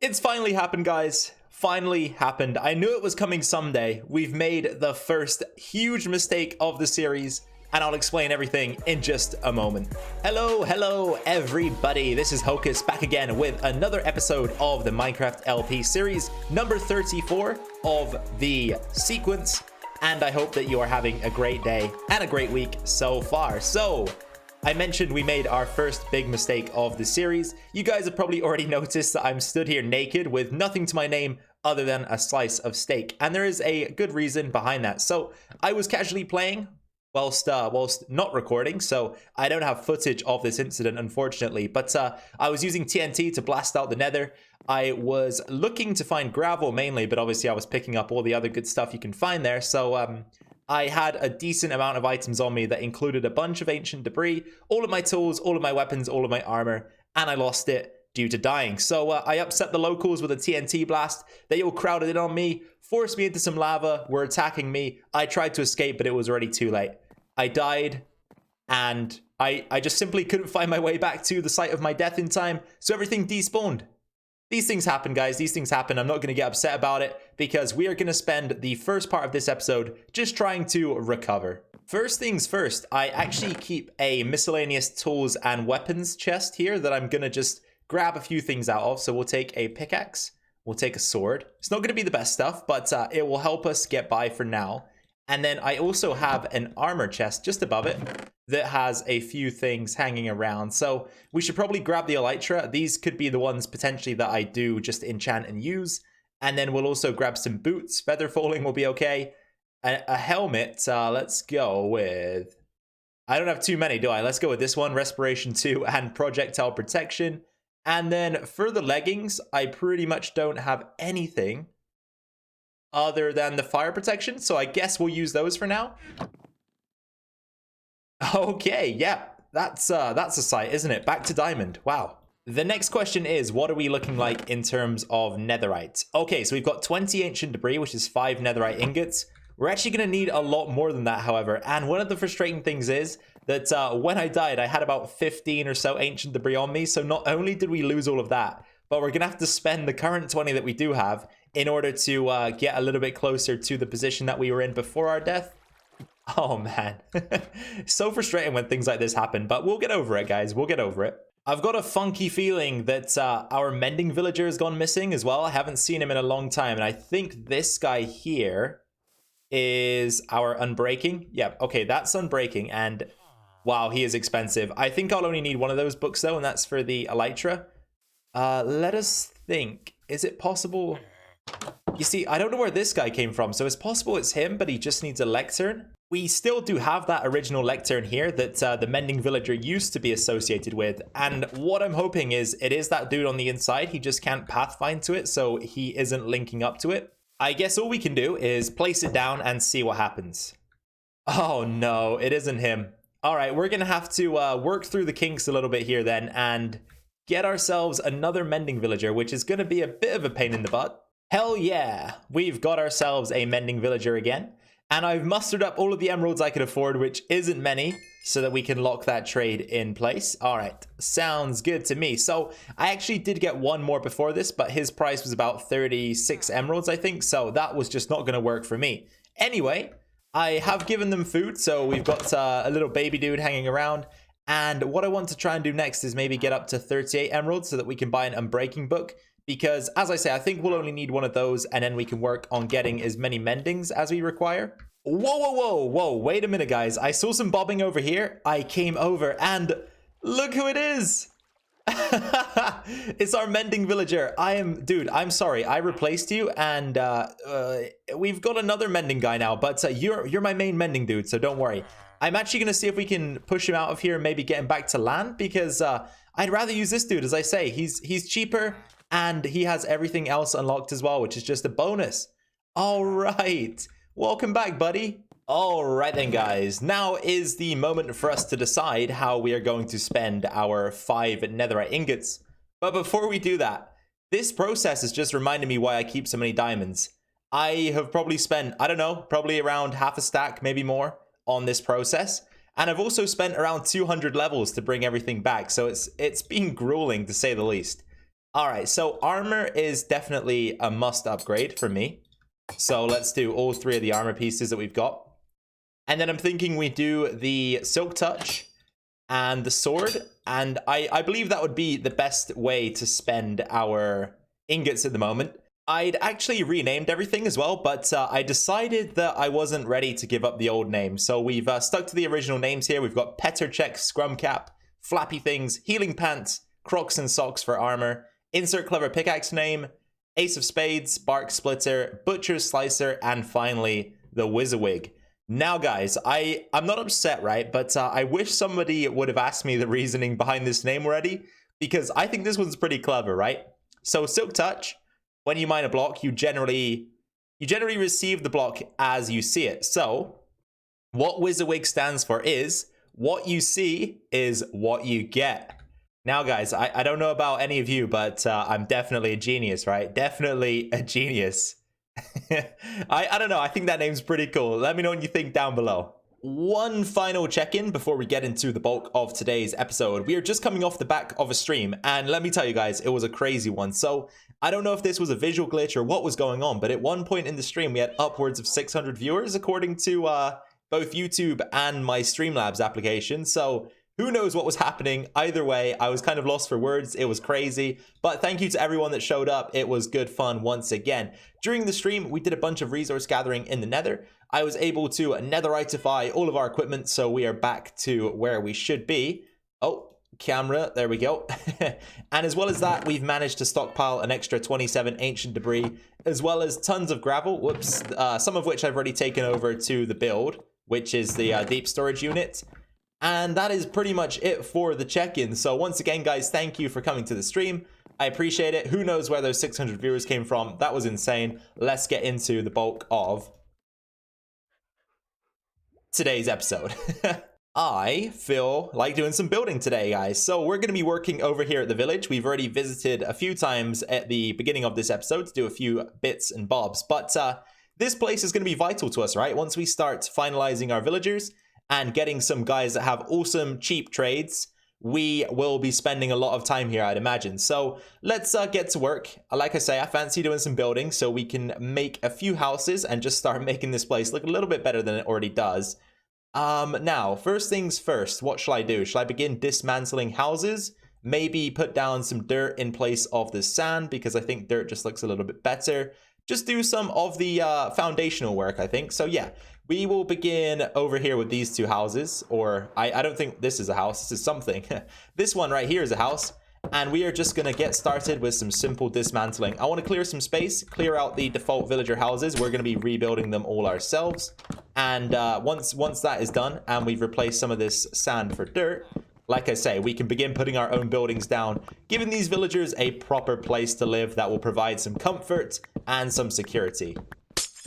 It's finally happened, guys. Finally happened. I knew it was coming someday. We've made the first huge mistake of the series, and I'll explain everything in just a moment. Hello, everybody. This is Hocus back again with another episode of the Minecraft LP series, number 34 of the sequence, and I hope that you are having a great day and a great week so far. So, I mentioned we made our first big mistake of the series. You guys have probably already noticed that I'm stood here naked with nothing to my name other than a slice of steak. And there is a good reason behind that. So I was casually playing whilst not recording, so I don't have footage of this incident, unfortunately. But I was using TNT to blast out the Nether. I was looking to find gravel mainly, but obviously I was picking up all the other good stuff you can find there. So I had a decent amount of items on me that included a bunch of ancient debris, all of my tools, all of my weapons, all of my armor, and I lost it due to dying. So I upset the locals with a TNT blast. They all crowded in on me, forced me into some lava, were attacking me. I tried to escape, but it was already too late. I died, and I just simply couldn't find my way back to the site of my death in time, so everything despawned. These things happen, guys. These things happen. I'm not going to get upset about it because we are going to spend the first part of this episode just trying to recover. First things first, I actually keep a miscellaneous tools and weapons chest here that I'm going to just grab a few things out of. So we'll take a pickaxe. We'll take a sword. It's not going to be the best stuff, but it will help us get by for now. And then I also have an armor chest just above it that has a few things hanging around. So we should probably grab the elytra. These could be the ones potentially that I do just enchant and use. And then we'll also grab some boots. Feather falling will be okay. A helmet, let's go with... I don't have too many, do I? Let's go with this one, Respiration 2 and Projectile Protection. And then for the leggings, I pretty much don't have anything other than the fire protection, so I guess we'll use those for now. Okay, yeah, that's a sight, isn't it? Back to diamond. Wow. The next question is, what are we looking like in terms of netherite? Okay, so we've got 20 ancient debris, which is 5 netherite ingots. We're actually going to need a lot more than that, however, and one of the frustrating things is that when I died, I had about 15 or so ancient debris on me, so not only did we lose all of that, but we're going to have to spend the current 20 that we do have in order to get a little bit closer to the position that we were in before our death. Oh, man. So frustrating when things like this happen, but we'll get over it, guys. We'll get over it. I've got a funky feeling that our mending villager has gone missing as well. I haven't seen him in a long time, and I think this guy here is our unbreaking. Yeah, okay, that's unbreaking, and wow, he is expensive. I think I'll only need one of those books, though, and that's for the elytra. Let us think. Is it possible... You see, I don't know where this guy came from, so it's possible it's him, but he just needs a lectern. We still do have that original lectern here that the mending villager used to be associated with, and what I'm hoping is it is that dude on the inside. He just can't pathfind to it, so he isn't linking up to it. I guess all we can do is place it down and see what happens. Oh no, it isn't him. All right, we're gonna have to work through the kinks a little bit here then and get ourselves another mending villager, which is gonna be a bit of a pain in the butt. Hell yeah, we've got ourselves a mending villager again, and I've mustered up all of the emeralds I could afford, which isn't many, so that we can lock that trade in place. All right, sounds good to me. So I actually did get one more before this, but his price was about 36 emeralds, I think, so that was just not going to work for me. Anyway, I have given them food, so we've got a little baby dude hanging around, and what I want to try and do next is maybe get up to 38 emeralds so that we can buy an unbreaking book. Because, as I say, I think we'll only need one of those, and then we can work on getting as many mendings as we require. Whoa, wait a minute, guys. I saw some bobbing over here. I came over, and look who it is. It's our mending villager. Dude, I'm sorry. I replaced you, and we've got another mending guy now, but you're my main mending dude, so don't worry. I'm actually going to see if we can push him out of here and maybe get him back to land, because I'd rather use this dude, as I say. He's cheaper, and he has everything else unlocked as well, which is just a bonus. All right. Welcome back, buddy. All right then, guys. Now is the moment for us to decide how we are going to spend our 5 netherite ingots. But before we do that, this process has just reminded me why I keep so many diamonds. I have probably spent, I don't know, probably around half a stack, maybe more, on this process. And I've also spent around 200 levels to bring everything back. So it's been grueling, to say the least. All right, so armor is definitely a must upgrade for me. So let's do all 3 of the armor pieces that we've got. And then I'm thinking we do the silk touch and the sword. And I believe that would be the best way to spend our ingots at the moment. I'd actually renamed everything as well, but I decided that I wasn't ready to give up the old name. So we've stuck to the original names here. We've got Petr Check, Scrum Cap, Flappy Things, Healing Pants, Crocs and Socks for armor, Insert Clever Pickaxe name, Ace of Spades, Bark Splitter, Butcher's Slicer, and finally, the Wizzawig. Now, guys, I'm not upset, right? But I wish somebody would have asked me the reasoning behind this name already, because I think this one's pretty clever, right? So Silk Touch, when you mine a block, you generally receive the block as you see it. So what Wizzawig stands for is what you see is what you get. Now, guys, I don't know about any of you, but I'm definitely a genius, right? Definitely a genius. I don't know. I think that name's pretty cool. Let me know what you think down below. One final check-in before we get into the bulk of today's episode. We are just coming off the back of a stream, and let me tell you guys, it was a crazy one. So I don't know if this was a visual glitch or what was going on, but at one point in the stream, we had upwards of 600 viewers, according to both YouTube and my Streamlabs application. So who knows what was happening? Either way, I was kind of lost for words. It was crazy. But thank you to everyone that showed up. It was good fun once again. During the stream, we did a bunch of resource gathering in the Nether. I was able to netheriteify all of our equipment, so we are back to where we should be. Oh, camera, there we go. And as well as that, we've managed to stockpile an extra 27 ancient debris, as well as tons of gravel, whoops, some of which I've already taken over to the build, which is the deep storage unit. And that is pretty much it for the check-in. So once again, guys, thank you for coming to the stream. I appreciate it. Who knows where those 600 viewers came from? That was insane. Let's get into the bulk of today's episode. I feel like doing some building today, guys. So we're going to be working over here at the village. We've already visited a few times at the beginning of this episode to do a few bits and bobs. But this place is going to be vital to us, right? Once we start finalizing our villagers and getting some guys that have awesome cheap trades, we will be spending a lot of time here, I'd imagine. So let's get to work. Like I say, I fancy doing some building so we can make a few houses and just start making this place look a little bit better than it already does. Now, first things first, what shall I do? Shall I begin dismantling houses? Maybe put down some dirt in place of the sand, because I think dirt just looks a little bit better. Just do some of the foundational work, I think. So yeah, we will begin over here with these 2 houses, or I don't think this is a house, this is something. This one right here is a house, and we are just gonna get started with some simple dismantling. I wanna clear some space, clear out the default villager houses. We're gonna be rebuilding them all ourselves. And once that is done, and we've replaced some of this sand for dirt, like I say, we can begin putting our own buildings down, giving these villagers a proper place to live that will provide some comfort and some security.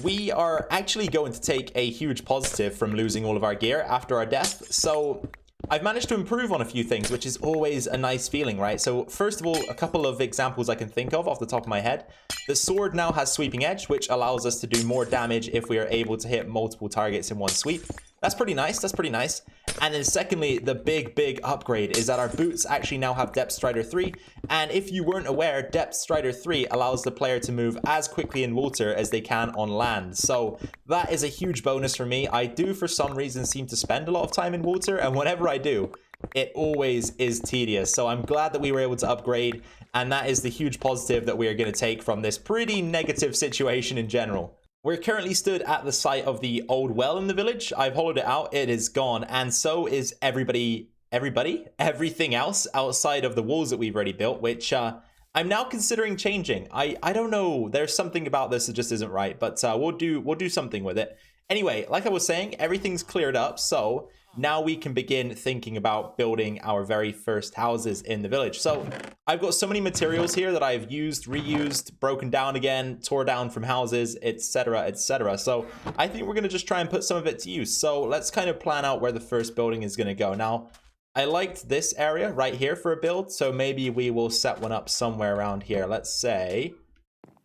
We are actually going to take a huge positive from losing all of our gear after our death. So I've managed to improve on a few things, which is always a nice feeling, right? So first of all, a couple of examples I can think of off the top of my head. The sword now has sweeping edge, which allows us to do more damage if we are able to hit multiple targets in one sweep. That's pretty nice. That's pretty nice. And then secondly, the big upgrade is that our boots actually now have Depth Strider 3. And if you weren't aware, Depth Strider 3 allows the player to move as quickly in water as they can on land. So that is a huge bonus for me. I do, for some reason, seem to spend a lot of time in water. And whenever I do, it always is tedious. So I'm glad that we were able to upgrade. And that is the huge positive that we are going to take from this pretty negative situation in general. We're currently stood at the site of the old well in the village. I've hollowed it out. It is gone. And so is everything else outside of the walls that we've already built, which I'm now considering changing. I don't know. There's something about this that just isn't right, but we'll do something with it. Anyway, like I was saying, everything's cleared up. So now we can begin thinking about building our very first houses in the village. So I've got so many materials here that I've used, reused, broken down again, tore down from houses, etc, etc. So I think we're going to just try and put some of it to use. So let's kind of plan out where the first building is going to go. Now, I liked this area right here for a build, so maybe we will set one up somewhere around here. Let's say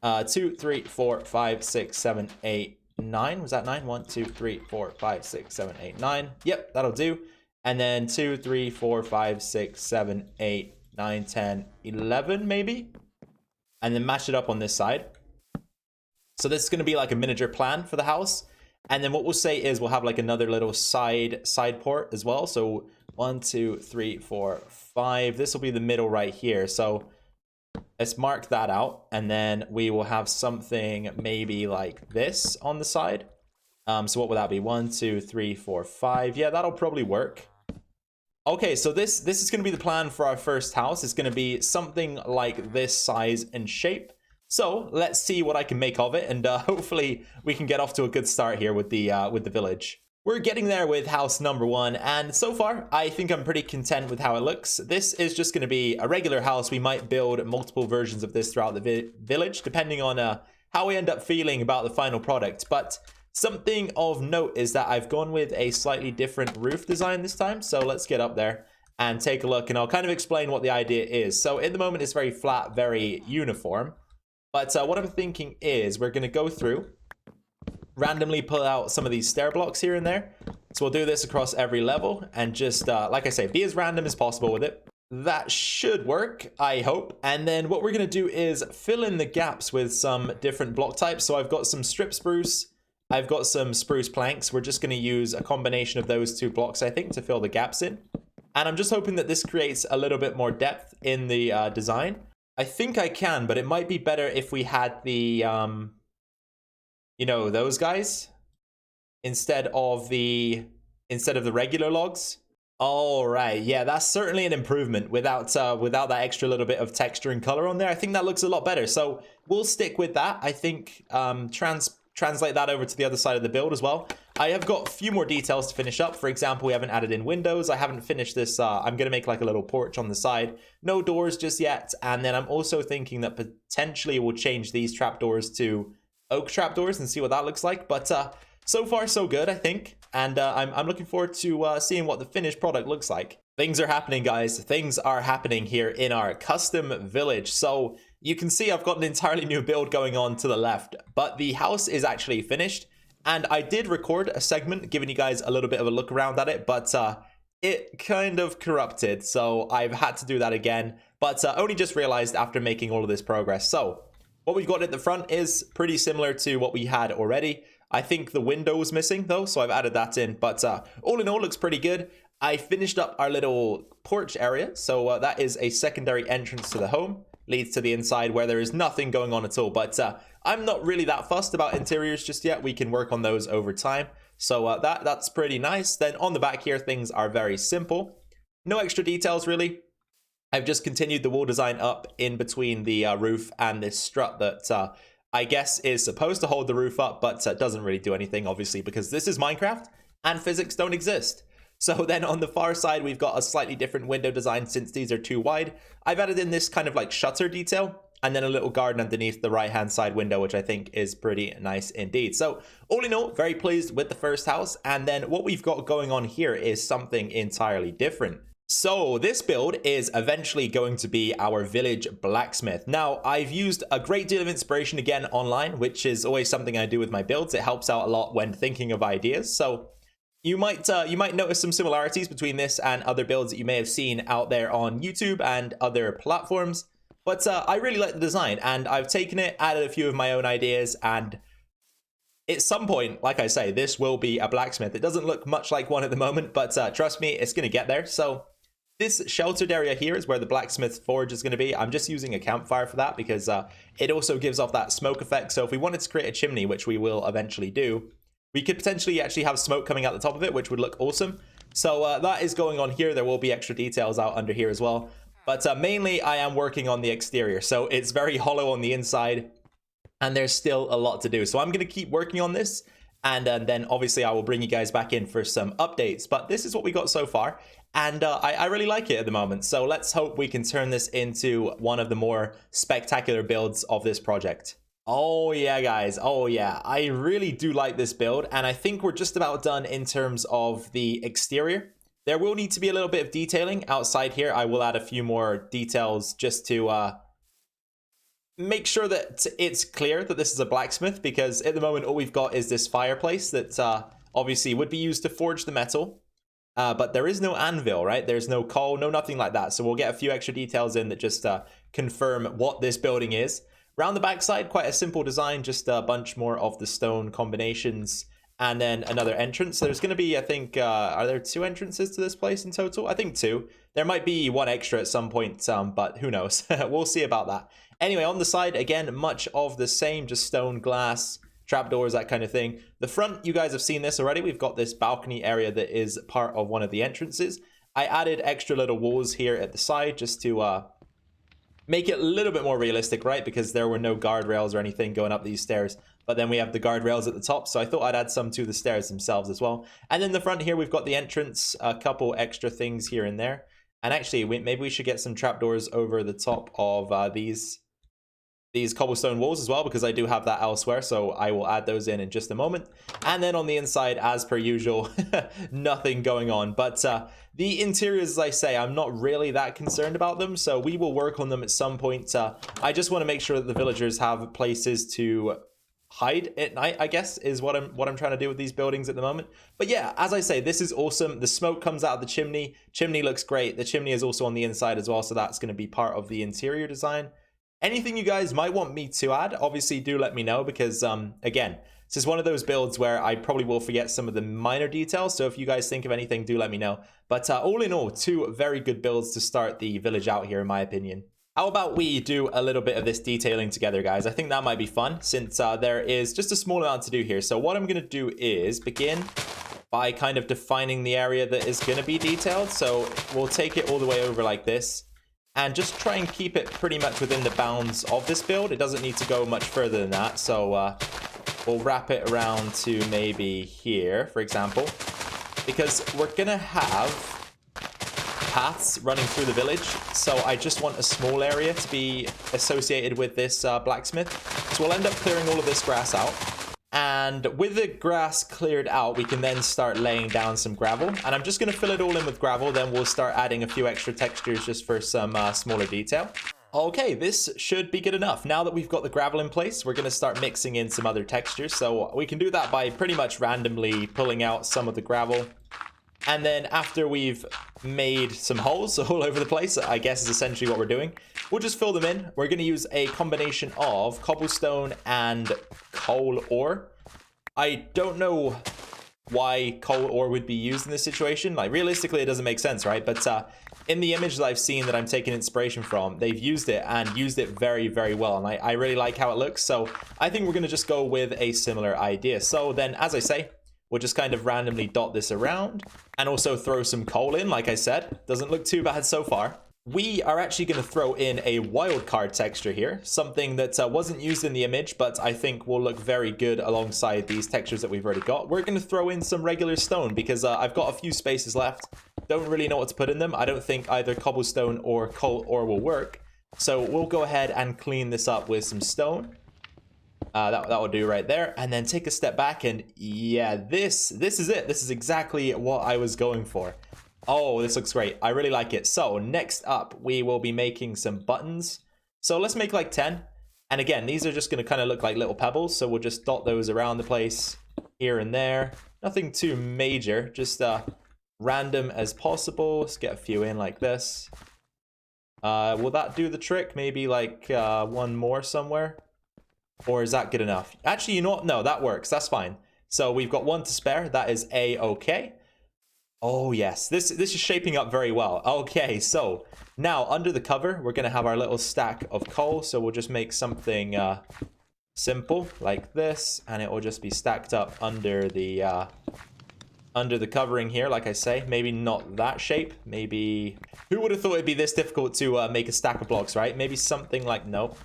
2, 3, 4, 5, 6, 7, 8, 9. Was that 9? 1, 2, 3, 4, 5, 6, 7, 8, 9. Yep, that'll do. And then 2, 3, 4, 5, 6, 7, 8, 9, 10, 11 maybe. and then match it up on this side. So this is going to be like a miniature plan for the house. And then what we'll say is we'll have like another little side port as well. So 1, 2, 3, 4, 5. This will be the middle right here. So let's mark that out. And then we will have something maybe like this on the side. So what would that be? 1, 2, 3, 4, 5. Yeah, that'll probably work. Okay, so this is going to be the plan for our first house. It's going to be something like this size and shape. So let's see what I can make of it, and hopefully we can get off to a good start here with the village. We're getting there with house number 1, and so far I think I'm pretty content with how it looks. This is just going to be a regular house. We might build multiple versions of this throughout the village, depending on how we end up feeling about the final product. But something of note is that I've gone with a slightly different roof design this time. So let's get up there and take a look, and I'll kind of explain what the idea is. So at the moment it's very flat, very uniform. But what I'm thinking is we're going to go through, randomly pull out some of these stair blocks here and there. So we'll do this across every level and just, like I say, be as random as possible with it. That should work, I hope. And then what we're going to do is fill in the gaps with some different block types. So I've got some strip spruce. I've got some spruce planks. We're just going to use a combination of those 2 blocks, I think, to fill the gaps in. And I'm just hoping that this creates a little bit more depth in the design. I think I can, but it might be better if we had the, you know, those guys instead of the regular logs. All right, yeah, that's certainly an improvement without that extra little bit of texture and color on there. I think that looks a lot better. So we'll stick with that. I think translate that over to the other side of the build as well. I have got a few more details to finish up. For example, we haven't added in windows. I haven't finished this. I'm going to make like a little porch on the side. No doors just yet. And then I'm also thinking that potentially we'll change these trapdoors to oak trapdoors and see what that looks like. But so far, so good, I think. And I'm looking forward to seeing what the finished product looks like. Things are happening, guys. Things are happening here in our custom village. So you can see I've got an entirely new build going on to the left, but the house is actually finished. And I did record a segment giving you guys a little bit of a look around at it, but it kind of corrupted. So I've had to do that again, but only just realized after making all of this progress. So what we've got at the front is pretty similar to what we had already. I think the window was missing though, so I've added that in, but all in all, looks pretty good. I finished up our little porch area, so that is a secondary entrance to the home. Leads to the inside where there is nothing going on at all, but I'm not really that fussed about interiors just yet. We can work on those over time, so that's pretty nice. Then on the back here, things are very simple. No extra details really. I've just continued the wall design up in between the roof and this strut that I guess is supposed to hold the roof up, but doesn't really do anything, obviously, because this is Minecraft and physics don't exist. So then on the far side, we've got a slightly different window design since these are too wide. I've added in this kind of like shutter detail and then a little garden underneath the right-hand side window, which I think is pretty nice indeed. So all in all, very pleased with the first house. And then what we've got going on here is something entirely different. So this build is eventually going to be our village blacksmith. Now, I've used a great deal of inspiration again online, which is always something I do with my builds. It helps out a lot when thinking of ideas. So you might notice some similarities between this and other builds that you may have seen out there on YouTube and other platforms. But I really like the design, and I've taken it, added a few of my own ideas, and at some point, like I say, this will be a blacksmith. It doesn't look much like one at the moment, but trust me, it's going to get there. So this sheltered area here is where the blacksmith forge is going to be. I'm just using a campfire for that because it also gives off that smoke effect. So if we wanted to create a chimney, which we will eventually do, we could potentially actually have smoke coming out the top of it, which would look awesome. So that is going on here. There will be extra details out under here as well. But mainly I am working on the exterior. So it's very hollow on the inside and there's still a lot to do. So I'm going to keep working on this. And then obviously I will bring you guys back in for some updates. But this is what we got so far. And I really like it at the moment. So let's hope we can turn this into one of the more spectacular builds of this project. Oh yeah, guys. Oh yeah. I really do like this build. And I think we're just about done in terms of the exterior. There will need to be a little bit of detailing outside here. I will add a few more details just to make sure that it's clear that this is a blacksmith, because at the moment all we've got is this fireplace that obviously would be used to forge the metal. But there is no anvil, right? There's no coal, no nothing like that. So we'll get a few extra details in that just confirm what this building is. Round the backside, quite a simple design, just a bunch more of the stone combinations, and then another entrance. So there's going to be, I think, are there 2 entrances to this place in total? I think 2. There might be 1 extra at some point, but who knows? We'll see about that. Anyway, on the side, again, much of the same, just stone, glass, trapdoors, that kind of thing. The front, you guys have seen this already. We've got this balcony area that is part of one of the entrances. I added extra little walls here at the side just to make it a little bit more realistic, right? Because there were no guardrails or anything going up these stairs. But then we have the guardrails at the top, so I thought I'd add some to the stairs themselves as well. And then the front here, we've got the entrance, a couple extra things here and there. And actually, maybe we should get some trapdoors over the top of these cobblestone walls as well, because I do have that elsewhere, so I will add those in just a moment. And then on the inside, as per usual, nothing going on. But the interiors, as I say, I'm not really that concerned about them, so we will work on them at some point. I just want to make sure that the villagers have places to hide at night, I guess, is what I'm trying to do with these buildings at the moment. But yeah, as I say, this is awesome. The smoke comes out of the chimney. Chimney looks great. The chimney is also on the inside as well, so that's going to be part of the interior design. Anything you guys might want me to add, obviously do let me know, because again, this is one of those builds where I probably will forget some of the minor details, so if you guys think of anything, do let me know. But all in all, 2 very good builds to start the village out here, in my opinion. How about we do a little bit of this detailing together, guys? I think that might be fun, since there is just a small amount to do here. So what I'm going to do is begin by kind of defining the area that is going to be detailed. So we'll take it all the way over like this, and just try and keep it pretty much within the bounds of this build. It doesn't need to go much further than that. So we'll wrap it around to maybe here, for example, because we're going to have paths running through the village. So I just want a small area to be associated with this blacksmith. So we'll end up clearing all of this grass out. And with the grass cleared out, we can then start laying down some gravel. And I'm just going to fill it all in with gravel. Then we'll start adding a few extra textures just for some smaller detail. Okay, this should be good enough. Now that we've got the gravel in place, we're going to start mixing in some other textures. So we can do that by pretty much randomly pulling out some of the gravel. And then after we've made some holes all over the place, I guess is essentially what we're doing, we'll just fill them in. We're going to use a combination of cobblestone and coal ore. I don't know why coal ore would be used in this situation. Like, realistically, it doesn't make sense, right? But in the image that I've seen that I'm taking inspiration from, they've used it and used it very, very well. And I really like how it looks. So I think we're going to just go with a similar idea. So then, as I say, we'll just kind of randomly dot this around and also throw some coal in, like I said. Doesn't look too bad so far. We are actually going to throw in a wildcard texture here, something that wasn't used in the image, but I think will look very good alongside these textures that we've already got. We're going to throw in some regular stone because I've got a few spaces left. Don't really know what to put in them. I don't think either cobblestone or coal ore will work. So we'll go ahead and clean this up with some stone. That will do right there. And then take a step back, and yeah, this is it. This is exactly what I was going for. Oh, this looks great. I really like it. So next up, we will be making some buttons. So let's make like 10. And again, these are just going to kind of look like little pebbles. So we'll just dot those around the place here and there. Nothing too major, just random as possible. Let's get a few in like this. Will that do the trick? Maybe like one more somewhere. Or is that good enough? Actually, you know what? No, that works. That's fine. So we've got one to spare. That is A-okay. Oh, yes. This is shaping up very well. Okay, so now under the cover, we're going to have our little stack of coal. So we'll just make something simple like this. And it will just be stacked up under the covering here, like I say. Maybe not that shape. Maybe... Who would have thought it'd be this difficult to make a stack of blocks, right? Maybe something like... Nope.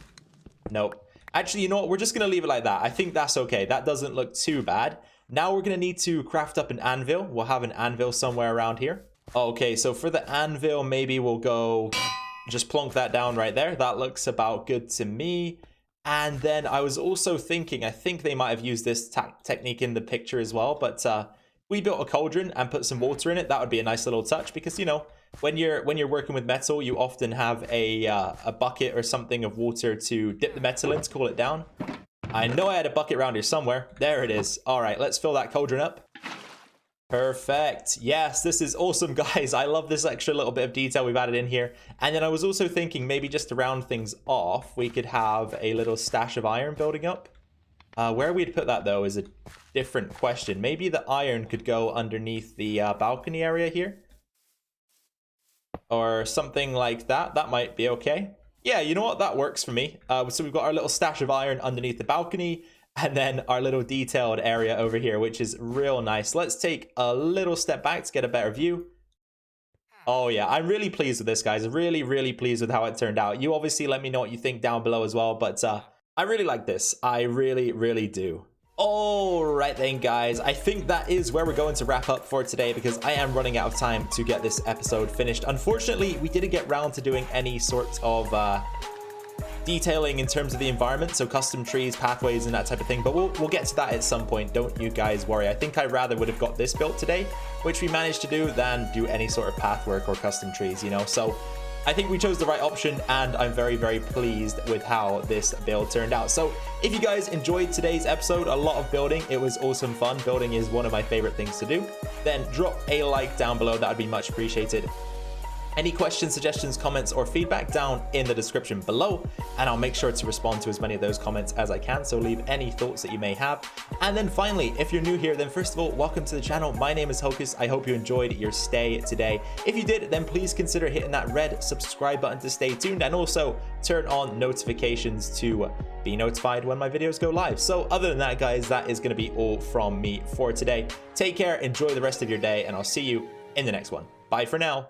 Nope. Actually, you know what? We're just going to leave it like that. I think that's okay. That doesn't look too bad. Now we're going to need to craft up an anvil. We'll have an anvil somewhere around here. Okay, so for the anvil, maybe we'll go just plonk that down right there. That looks about good to me. And then I was also thinking, I think they might have used this technique in the picture as well. But we built a cauldron and put some water in it. That would be a nice little touch because, you know, when you're working with metal, you often have a bucket or something of water to dip the metal in to cool it down. I know I had a bucket around here somewhere. There it is. All right, let's fill that cauldron up. Perfect. Yes, this is awesome, guys. I love this extra little bit of detail we've added in here. And then I was also thinking maybe just to round things off, we could have a little stash of iron building up. Where we'd put that, though, is a different question. Maybe the iron could go underneath the balcony area here. Or something like that. That might be okay. Yeah, you know what? That works for me. So we've got our little stash of iron underneath the balcony. And then our little detailed area over here, which is real nice. Let's take a little step back to get a better view. Oh yeah, I'm really pleased with this, guys. Really, really pleased with how it turned out. You obviously let me know what you think down below as well. But I really like this. I really, really do. All right then, guys. I think that is where we're going to wrap up for today because I am running out of time to get this episode finished. Unfortunately, we didn't get round to doing any sort of detailing in terms of the environment, so custom trees, pathways, and that type of thing, but we'll get to that at some point. Don't you guys worry. I think I rather would have got this built today, which we managed to do, than do any sort of path work or custom trees, you know. So I think we chose the right option, and I'm very, very pleased with how this build turned out. So if you guys enjoyed today's episode, a lot of building, it was awesome fun. Building is one of my favorite things to do. Then drop a like down below. That would be much appreciated. Any questions, suggestions, comments, or feedback down in the description below, and I'll make sure to respond to as many of those comments as I can, so leave any thoughts that you may have. And then finally, if you're new here, then first of all, welcome to the channel. My name is Hocus. I hope you enjoyed your stay today. If you did, then please consider hitting that red subscribe button to stay tuned, and also turn on notifications to be notified when my videos go live. So other than that, guys, that is going to be all from me for today. Take care, enjoy the rest of your day, and I'll see you in the next one. Bye for now.